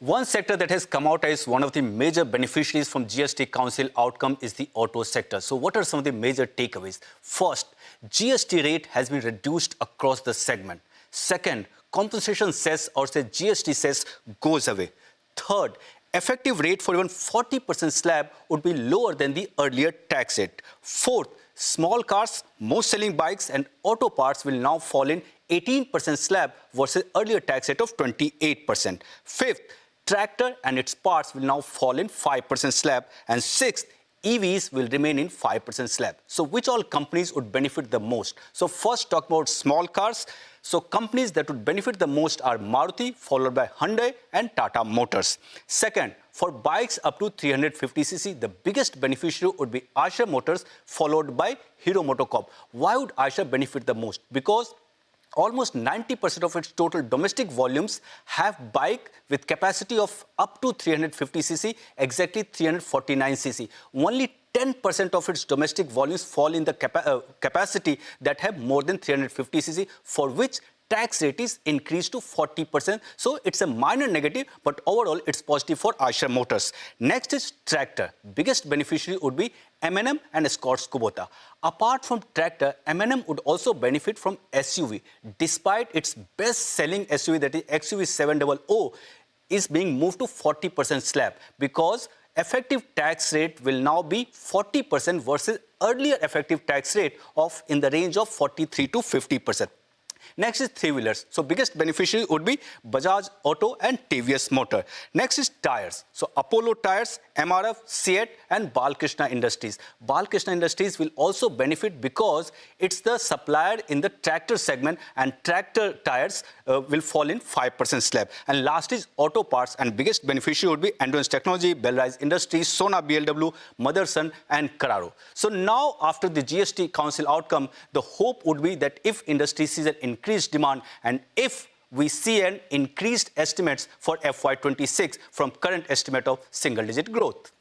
One sector that has come out as one of the major beneficiaries from GST Council outcome is the auto sector. So what are some of the major takeaways? First, GST rate has been reduced across the segment. Second, compensation cess or say GST cess goes away. Third, effective rate for even 40% slab would be lower than the earlier tax rate. Fourth, small cars, most selling bikes and auto parts will now fall in 18% slab versus earlier tax rate of 28%. Fifth, tractor and its parts will now fall in 5% slab. And sixth, EVs will remain in 5% slab. So which all companies would benefit the most? So first talk about small cars. So companies that would benefit the most are Maruti, followed by Hyundai and Tata Motors. Second, for bikes up to 350cc, the biggest beneficiary would be Eicher Motors, followed by Hero MotoCorp. Why would Eicher benefit the most? Because almost 90% of its total domestic volumes have bike with capacity of up to 350cc, exactly 349cc. Only 10% of its domestic volumes fall in the capacity that have more than 350cc, for which tax rate is increased to 40%. So it's a minor negative, but overall it's positive for Eicher Motors. Next is tractor. Biggest beneficiary would be M&M and Escorts Kubota. Apart from tractor, M&M would also benefit from SUV. Despite its best-selling SUV, that is XUV700, is being moved to 40% slab because effective tax rate will now be 40% versus earlier effective tax rate of in the range of 43 to 50%. Next is three-wheelers. So biggest beneficiary would be Bajaj Auto and TVS Motor. Next is tires. So Apollo Tires, MRF, SEAT and Balkrishna Industries. Balkrishna Industries will also benefit because it's the supplier in the tractor segment, and tractor tires will fall in 5% slab. And last is auto parts, and biggest beneficiary would be Endurance Technology, Bellrise Industries, Sona BLW, Motherson and Carraro. So now after the GST Council outcome, the hope would be that if industry sees an increased demand and if we see an increased estimates for FY26 from current estimate of single-digit growth.